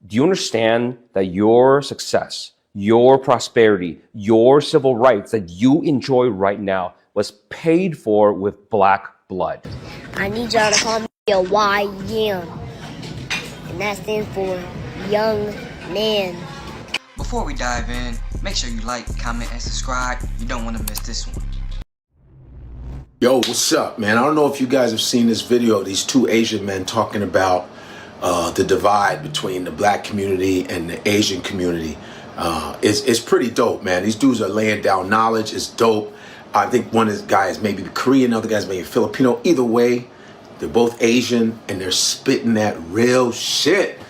Do you understand that your success, your prosperity, your civil rights that you enjoy right now was paid for with black blood? I need y'all to call me a YM, and that stands for young man. Before we dive in, make sure you like, comment, and subscribe. You don't want to miss this one. Yo, what's up, man? I don't know if you guys have seen this video, these two Asian men talking about the divide between the black community and the Asian community. It's pretty dope, man. These dudes are laying down knowledge. It's dope. I think one of the guys may be Korean, the other guy's maybe Filipino. Either way, they're both Asian and they're spitting that real shit.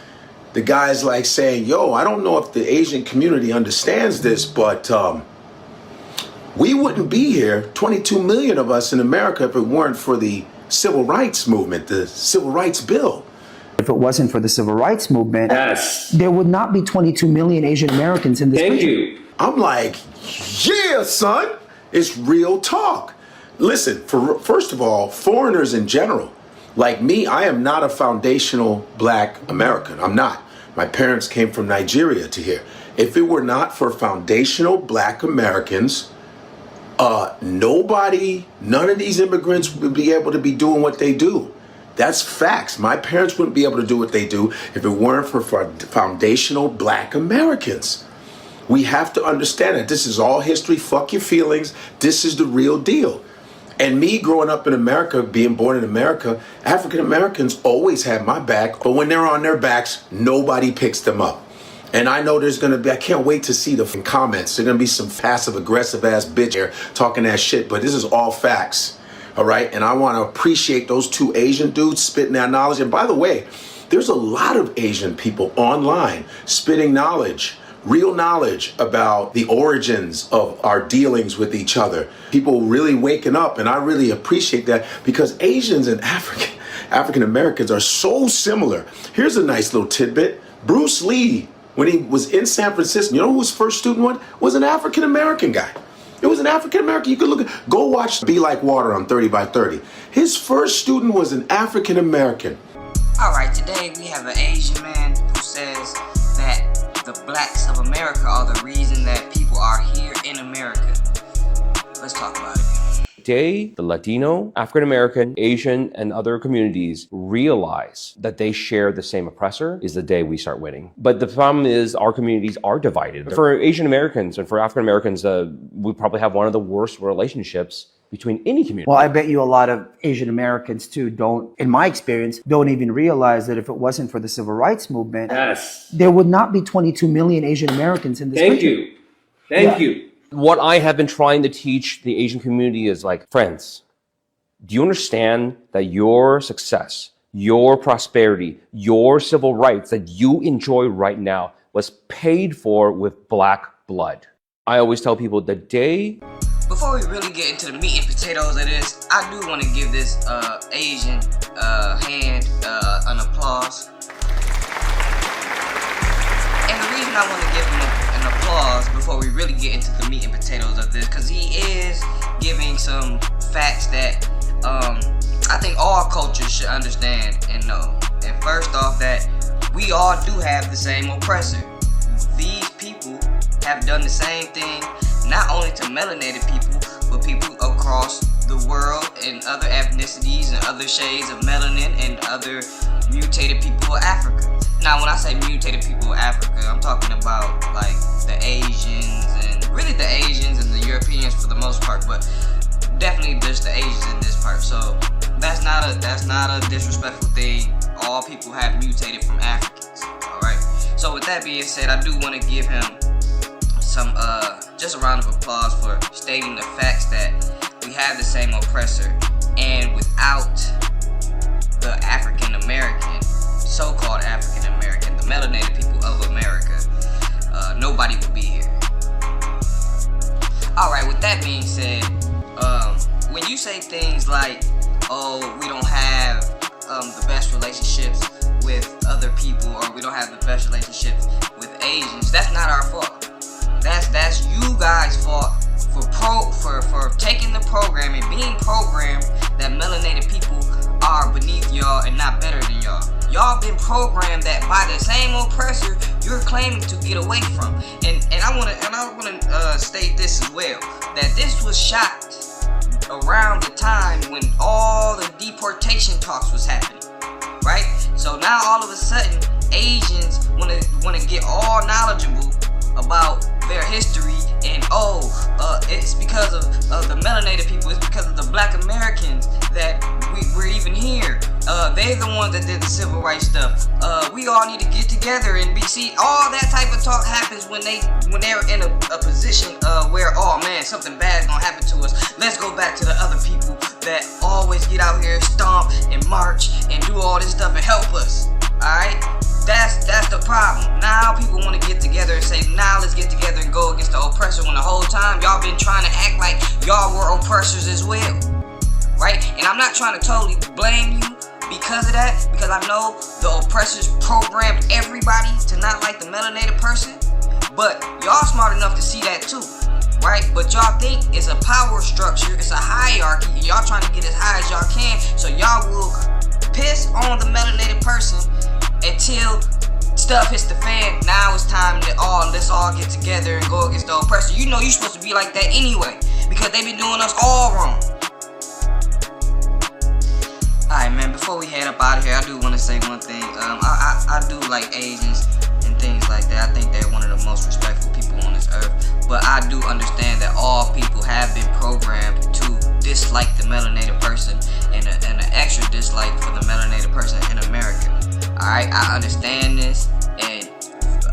The guy's like saying, yo, I don't know if the Asian community understands this, but we wouldn't be here, 22 million of us in America, if it weren't for the civil rights movement, the civil rights bill. If it wasn't for the civil rights movement, Yes. there would not be 22 million Asian Americans in this Thank country. you. I'm like, yeah, son, it's real talk. Listen, first of all, foreigners in general, like me, I am not a foundational black American. I'm not. My parents came from Nigeria to here. If it were not for foundational black Americans, none of these immigrants would be able to be doing what they do. That's facts. My parents wouldn't be able to do what they do if it weren't for foundational black Americans. We have to understand that this is all history. Fuck your feelings. This is the real deal. And me growing up in America, being born in America, African Americans always had my back, but when they're on their backs, nobody picks them up. And I know there's gonna be, I can't wait to see the comments. There's gonna be some passive aggressive ass bitch here talking that shit, but this is all facts. All right, and I want to appreciate those two Asian dudes spitting that knowledge. And by the way, there's a lot of Asian people online spitting knowledge, real knowledge about the origins of our dealings with each other. People really waking up, and I really appreciate that because Asians and African Americans are so similar. Here's a nice little tidbit. Bruce Lee, when he was in San Francisco, you know who his first student was an African American guy. It was an African American. You could go watch Be Like Water on 30 by 30. His first student was an African American. All right, today we have an Asian man who says that the blacks of America are the reason that people are here in America. Let's talk about it. Today, the Latino, African American, Asian, and other communities realize that they share the same oppressor is the day we start winning. But the problem is our communities are divided. For Asian Americans and for African Americans, we probably have one of the worst relationships between any community. Well, I bet you a lot of Asian Americans too in my experience, don't even realize that if it wasn't for the civil rights movement, Yes. there would not be 22 million Asian Americans in this country. Thank you. What I have been trying to teach the Asian community is like, friends, do you understand that your success, your prosperity, your civil rights that you enjoy right now was paid for with black blood? I always tell people the day... Before we really get into the meat and potatoes of this, I do want to give this Asian hand an applause. And the reason I want to give him an applause before we really get into the meat and potatoes of this, because he is giving some facts that I think all cultures should understand and know. And first off, that we all do have the same oppressor. These people have done the same thing, not only to melanated people, but people across the world and other ethnicities and other shades of melanin and other mutated people of Africa. Now, when I say mutated people of Africa, I'm talking about like the Asians and really the Asians and the Europeans for the most part, but definitely just the Asians in this part. So that's not a disrespectful thing. All people have mutated from Africans. All right. So with that being said, I do want to give him some just a round of applause for stating the facts that we have the same oppressor, and without the African American, so-called African American, the melanated people of America, nobody would be here. Alright, with that being said, when you say things like, oh, we don't have the best relationships with other people, or we don't have the best relationships with Asians, that's not our fault. That's you guys' fault for taking the program and being programmed that melanated people are beneath y'all and not better than y'all. y'all been programmed that by the same oppressor you're claiming to get away from. And I wanna state this as well, that this was shot around the time when all the deportation talks was happening, right? So now all of a sudden Asians wanna get all knowledgeable about their history, and it's because of the melanated people, it's because of the black Americans that we're even here. They're the ones that did the civil rights stuff. We all need to get together and see, all that type of talk happens when they're in a position where, oh man, something bad is gonna happen to us. Let's go back to the other people that always get out here, stomp and march and do all this stuff and help us. Alright? That's the problem. Now people want to get together and say, now let's get together and go against the oppressor, when the whole time y'all been trying to act like y'all were oppressors as well. Right? And I'm not trying to totally blame you because of that, because I know the oppressors programmed everybody to not like the melanated person, but y'all smart enough to see that too. Right? But y'all think it's a power structure, it's a hierarchy, and y'all trying to get as high as y'all can, so y'all will piss on the melanated person until stuff hits the fan. Now it's time to let's all get together and go against the oppressor. You know you're supposed to be like that anyway, because they've been doing us all wrong. Alright man, before we head up out of here, I do want to say one thing. I do like Asians and things like that. I think they're one of the most respectful people on this earth. But I do understand that all people have been programmed to dislike the melanated person, and an extra dislike for the melanated person in America. Alright, I understand this, and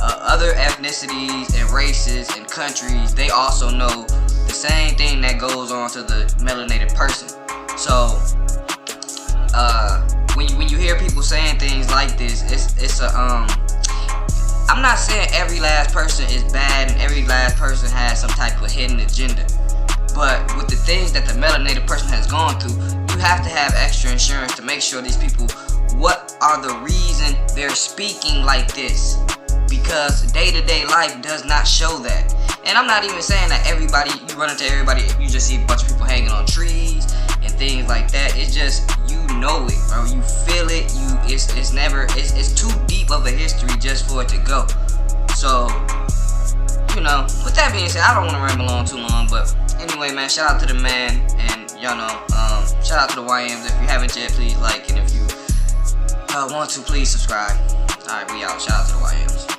other ethnicities and races and countries, they also know the same thing that goes on to the melanated person. So, when you hear people saying things like this, I'm not saying every last person is bad and every last person has some type of hidden agenda. But with the things that the melanated person has gone through, you have to have extra insurance to make sure these people, what are the reason they're speaking like this, because day-to-day life does not show that. And I'm not even saying that everybody, you run into everybody, you just see a bunch of people hanging on trees and things like that. It's just, you know it, bro. You feel it. It's too deep of a history just for it to go. So, with that being said, I don't want to ramble on too long, but anyway, man, shout out to the man, and y'all know, shout out to the YMs. If you haven't yet, please like, and if you want to, please subscribe. Alright, we out. Shout out to the YMs.